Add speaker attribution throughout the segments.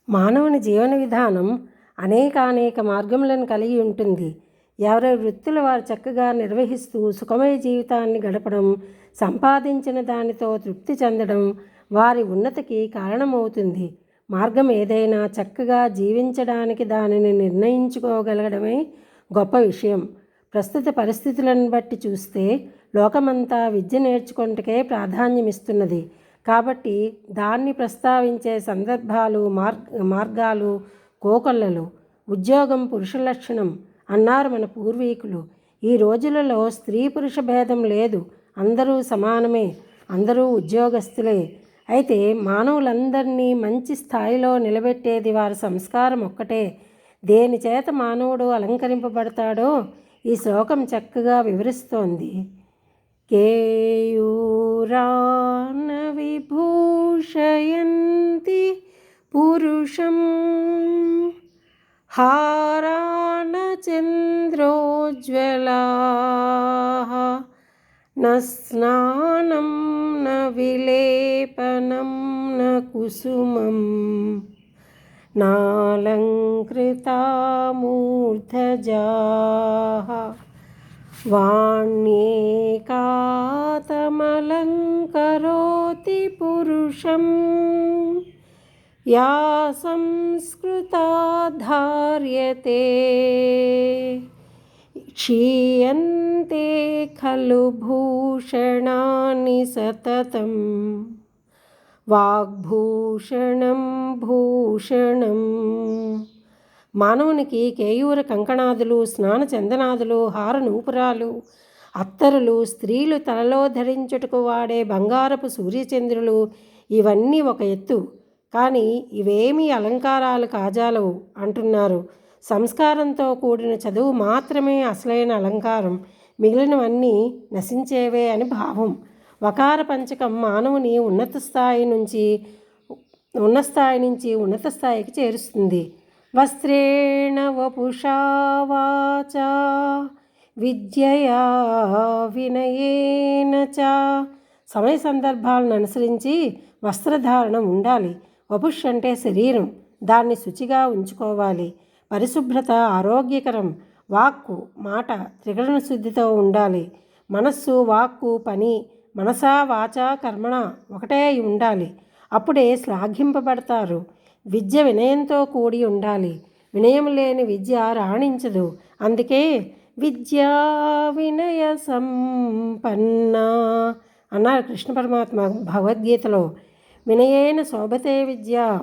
Speaker 1: మానవుని జీవన విధానం అనేక మార్గములను కలిగి ఉంటుంది. ఎవరి వృత్తులు వారు చక్కగా నిర్వహిస్తూ సుఖమయ జీవితాన్ని గడపడం, సంపాదించిన దానితో తృప్తి చెందడం వారి ఉన్నతికి కారణమవుతుంది. మార్గం ఏదైనా చక్కగా జీవించడానికి దానిని నిర్ణయించుకోగలగడమే గొప్ప విషయం. ప్రస్తుత పరిస్థితులను బట్టి చూస్తే లోకమంతా విద్య నేర్చుకొనుటకే ప్రాధాన్యమిస్తున్నది. కాబట్టి దాన్ని ప్రస్తావించే సందర్భాలు, మార్గాలు కోకొల్లలు. ఉద్యోగం పురుష లక్షణం అన్నారు మన పూర్వీకులు. ఈ రోజులలో స్త్రీ పురుష భేదం లేదు, అందరూ సమానమే, అందరూ ఉద్యోగస్తులే. అయితే మానవులందరినీ మంచి స్థాయిలో నిలబెట్టేది వారి సంస్కారం ఒక్కటే. దేని చేత మానవుడు అలంకరింపబడతాడో ఈ శ్లోకం చక్కగా వివరిస్తోంది. కేయూరాన విభూషయంతి పురుషం హారాన చంద్రోజ్వలాః న స్నానం న విలేపనం న కుసుమం నాలంకృతా మూర్ధజాః వాణ్యేకాతమలంకరోతి పురుషం యా సంస్కృతా ధార్యతే క్షీయంతే ఖలు భూషణాని సతతం వాగ్భూషణం భూషణం. మానవునికి కేయూర కంకణాదులు, స్నాన చందనాదులు, హార నూపురాలు, అత్తరులు, స్త్రీలు తలలో ధరించుటకు వాడే బంగారపు సూర్యచంద్రులు ఇవన్నీ ఒక ఎత్తు. కానీ ఇవేమీ అలంకారాలు కాజాలవు అంటున్నారు. సంస్కారంతో కూడిన చదువు మాత్రమే అసలైన అలంకారం, మిగిలినవన్నీ నశించేవే అని భావం. వకార పంచకం మానవుని ఉన్నత స్థాయి నుంచి ఉన్నత స్థాయికి చేరుస్తుంది. వస్త్రేణ వపుషా వాచా విద్యయా వినయేన చ. సమయ సందర్భాలను అనుసరించి వస్త్రధారణ ఉండాలి. వపుష్ అంటే శరీరం, దాన్ని శుచిగా ఉంచుకోవాలి. పరిశుభ్రత ఆరోగ్యకరం. వాక్కు మాట త్రికరణ శుద్ధితో ఉండాలి. మనస్సు వాక్కు పని మనసా వాచా కర్మణ ఒకటే ఉండాలి. అప్పుడే శ్లాఘింపబడతారు. విద్య వినయంతో కూడి ఉండాలి. వినయం లేని విద్య రాణించదు. అందుకే విద్యా వినయ సంపన్న అన్నారు కృష్ణ పరమాత్మ భగవద్గీతలో. వినయేన శోభతే విద్య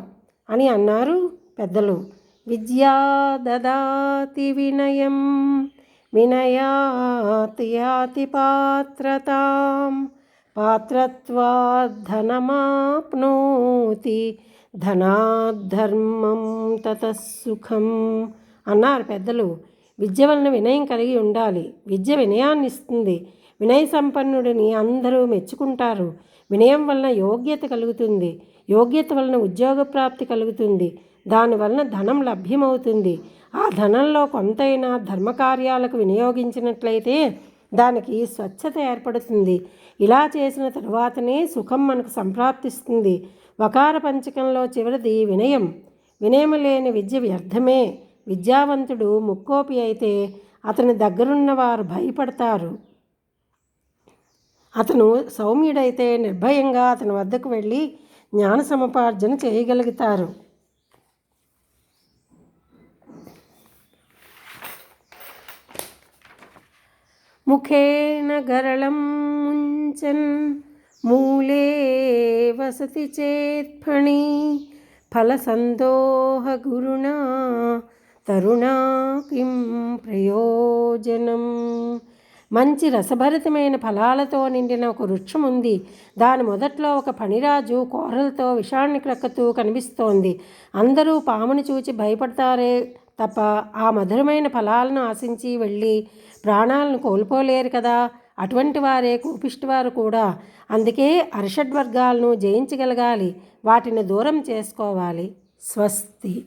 Speaker 1: అని అన్నారు పెద్దలు. విద్యా దదాతి వినయం వినయాత్ యాతి పాత్రతాం పాత్రత్వాద్ ధనమాప్నోతి ధనాద్ధర్మం తతః సుఖం అన్నారు పెద్దలు. విద్య వలన వినయం కలిగి ఉండాలి. విద్య వినయాన్ని ఇస్తుంది. వినయ సంపన్నుడిని అందరూ మెచ్చుకుంటారు. వినయం వలన యోగ్యత కలుగుతుంది. యోగ్యత వలన ఉద్యోగ ప్రాప్తి కలుగుతుంది. దానివలన ధనం లభ్యమవుతుంది. ఆ ధనంలో కొంతైనా ధర్మకార్యాలకు వినియోగించినట్లయితే దానికి స్వచ్ఛత ఏర్పడుతుంది. ఇలా చేసిన తరువాతనే సుఖం మనకు సంప్రాప్తిస్తుంది. వకార పంచకంలో చివరిది వినయం. వినయం లేని విద్య వ్యర్థమే. విద్యావంతుడు ముక్కోపి అయితే అతని దగ్గరున్న వారు భయపడతారు. అతను సౌమ్యుడైతే నిర్భయంగా అతని వద్దకు వెళ్ళి జ్ఞాన సముపార్జన చేయగలుగుతారు. ముఖేన గరళం ముంచన్ మూలే వసతి చేత్ఫణి ఫలసందోహ గురుణా తరుణా కిం ప్రయోజనం. మంచి రసభరితమైన ఫలాలతో నిండిన ఒక వృక్షం ఉంది. దాని మొదట్లో ఒక ఫణిరాజు కోరలతో విషాన్ని క్రక్కుతూ కనిపిస్తోంది. అందరూ పాముని చూచి భయపడతారే తప్ప ఆ మధురమైన ఫలాలను ఆశించి వెళ్ళి ప్రాణాలను కోల్పోలేరు కదా. అటువంటి వారే కోపిష్టివారు కూడా. అందుకే అరిషడ్వర్గాలను జయించగలగాలి, వాటిని దూరం చేసుకోవాలి. స్వస్తి.